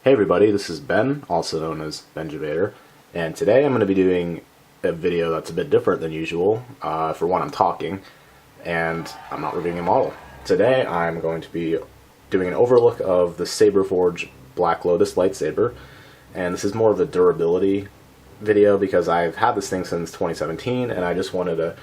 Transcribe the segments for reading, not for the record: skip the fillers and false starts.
Hey everybody, this is Ben, also known as Benjevator, and today I'm going to be doing a video that's a bit different than usual. For one, I'm talking, and I'm not reviewing a model. Today I'm going to be doing an overlook of the SaberForge Black Lotus Lightsaber, and this is more of a durability video because I've had this thing since 2017, and I just wanted to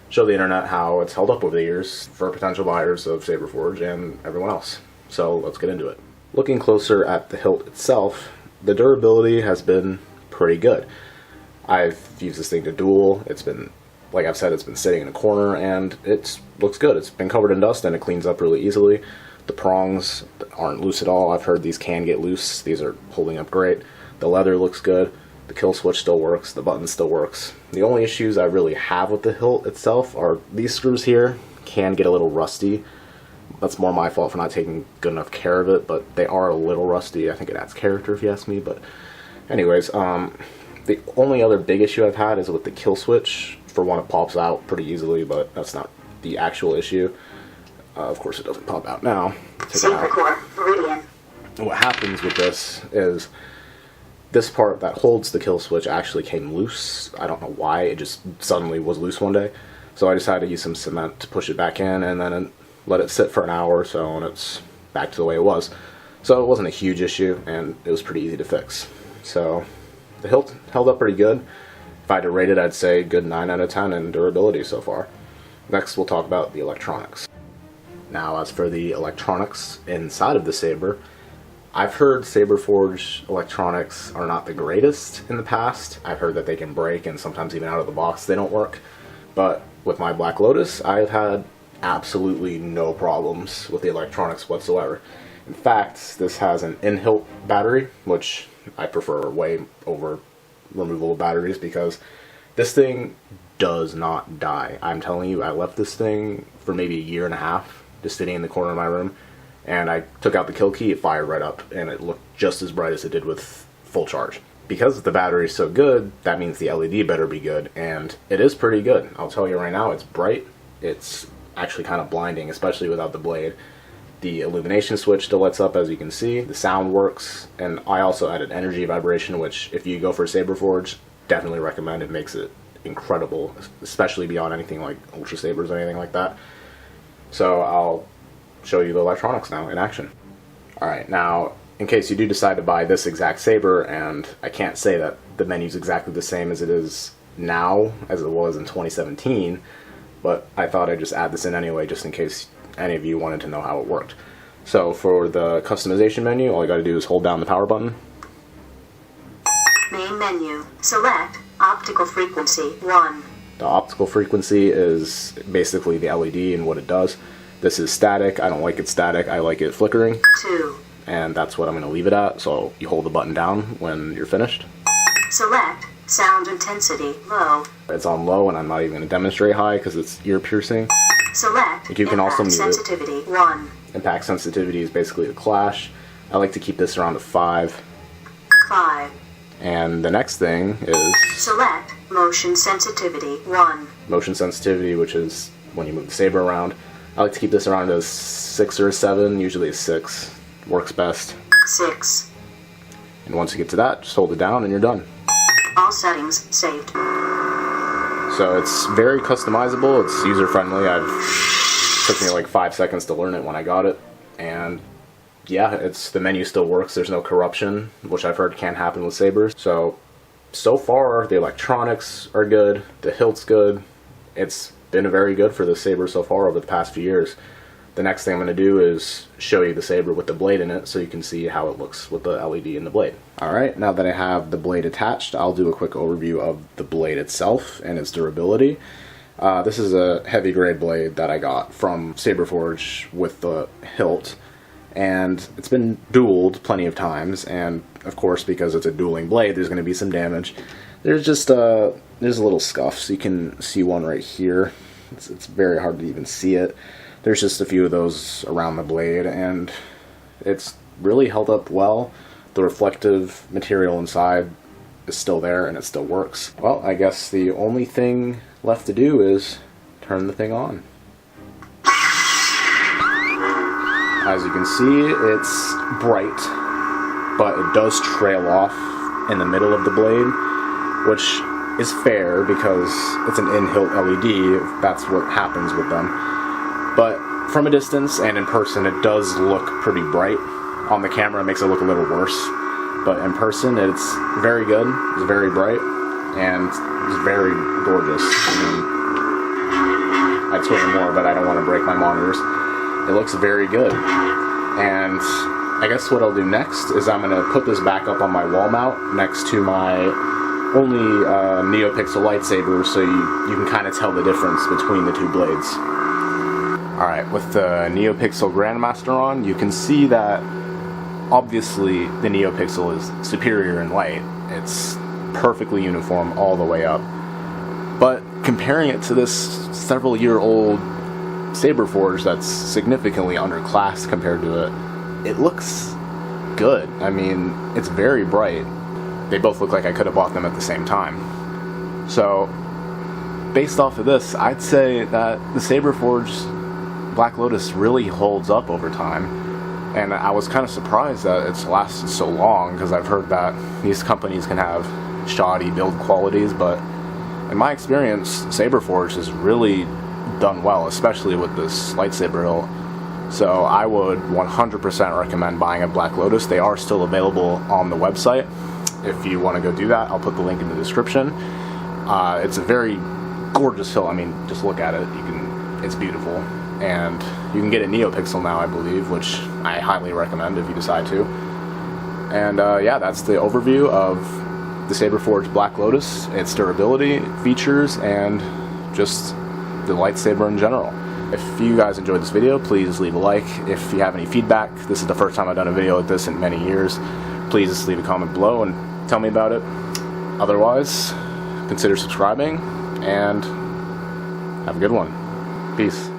show the internet how it's held up over the years for potential buyers of SaberForge and everyone else. So let's get into it. Looking closer at the hilt itself, the durability has been pretty good. I've used this thing to duel. It's been, like I've said, it's been sitting in a corner and it looks good. It's been covered in dust and it cleans up really easily. The prongs aren't loose at all. I've heard these can get loose. These are holding up great. The leather looks good. The kill switch still works. The button still works. The only issues I really have with the hilt itself are these screws here can get a little rusty. That's more my fault for not taking good enough care of it, but they are a little rusty. I think it adds character if you ask me, but anyways, the only other big issue I've had is with the kill switch. For one, it pops out pretty easily, but that's not the actual issue. Of course, it doesn't pop out now. Take it out. What happens with this is this part that holds the kill switch actually came loose. I don't know why, it just suddenly was loose one day. So I decided to use some cement to push it back in, and then let it sit for an hour or so, and it's back to the way it was. So it wasn't a huge issue, and it was pretty easy to fix. So the hilt held up pretty good. If I had to rate it, I'd say good 9 out of 10 in durability so far. Next, we'll talk about the electronics. Now, as for the electronics inside of the saber, I've heard SaberForge electronics are not the greatest in the past. I've heard that they can break, and sometimes even out of the box they don't work. But with my Black Lotus, I've had absolutely no problems with the electronics whatsoever. In fact, this has an in-hilt battery, which I prefer way over removable batteries because this thing does not die. I'm telling you, I left this thing for maybe a year and a half just sitting in the corner of my room, and I took out the kill key, it fired right up, and it looked just as bright as it did with full charge. Because the battery is so good, that means the LED better be good, and it is pretty good. I'll tell you right now, it's bright, it's actually kind of blinding, especially without the blade. The illumination switch still lights up, as you can see. The sound works, and I also added energy vibration, which if you go for SaberForge, definitely recommend. It makes it incredible, especially beyond anything like Ultra Sabers or anything like that. So I'll show you the electronics now in action. Alright, now in case you do decide to buy this exact saber, and I can't say that the menu's exactly the same as it is now as it was in 2017, but I thought I'd just add this in anyway, just in case any of you wanted to know how it worked. So for the customization menu, all you gotta do is hold down the power button. Main menu. Select optical frequency 1. The optical frequency is basically the LED and what it does. This is static. I don't like it static. I like it flickering. 2. And that's what I'm gonna leave it at. So you hold the button down when you're finished. Select sound intensity low. It's on low, and I'm not even going to demonstrate high because it's ear piercing. Select you can also mute sensitivity it. 1. Impact sensitivity is basically the clash. I like to keep this around a 5. 5. And the next thing is select motion sensitivity 1. Motion sensitivity, which is when you move the saber around. I like to keep this around a 6 or a 7, usually a 6. Works best. 6. And once you get to that, just hold it down and you're done. All settings saved. So it's very customizable, it's user-friendly. It took me like 5 seconds to learn it when I got it. And yeah, the menu still works, there's no corruption, which I've heard can happen with sabers. So far, the electronics are good, the hilt's good. It's been very good for the saber so far over the past few years. The next thing I'm going to do is show you the saber with the blade in it so you can see how it looks with the LED in the blade. Alright, now that I have the blade attached, I'll do a quick overview of the blade itself and its durability. This is a heavy grade blade that I got from SaberForge with the hilt, and it's been dueled plenty of times, and of course because it's a dueling blade there's going to be some damage. There's just there's a little scuff, so you can see one right here. It's very hard to even see it. There's just a few of those around the blade, and it's really held up well. The reflective material inside is still there, and it still works. Well, I guess the only thing left to do is turn the thing on. As you can see, it's bright. but it does trail off in the middle of the blade, which is fair because it's an in-hilt LED, that's what happens with them. But from a distance and in person, it does look pretty bright. On the camera, it makes it look a little worse, but in person, it's very good, it's very bright, and it's very gorgeous. I mean, I'd swing more, but I don't want to break my monitors. It looks very good, and I guess what I'll do next is I'm going to put this back up on my wall mount next to my only NeoPixel lightsaber, so you can kind of tell the difference between the two blades. Alright, with the NeoPixel Grandmaster on, you can see that obviously the NeoPixel is superior in light. It's perfectly uniform all the way up. But comparing it to this several-year-old SaberForge that's significantly underclassed compared to it, it looks good. I mean, it's very bright. They both look like I could have bought them at the same time. So, based off of this, I'd say that the SaberForge Black Lotus really holds up over time, and I was kind of surprised that it's lasted so long, because I've heard that these companies can have shoddy build qualities, but in my experience, SaberForge has really done well, especially with this lightsaber hilt. So I would 100% recommend buying a Black Lotus. They are still available on the website. If you want to go do that, I'll put the link in the description. It's a very gorgeous hilt. I mean, just look at it. It's beautiful. And you can get a NeoPixel now, I believe, which I highly recommend if you decide to. And yeah, that's the overview of the SaberForge Black Lotus, its durability, features, and just the lightsaber in general. If you guys enjoyed this video, please leave a like. If you have any feedback, this is the first time I've done a video like this in many years, please leave a comment below and tell me about it. Otherwise, consider subscribing, and have a good one. Peace.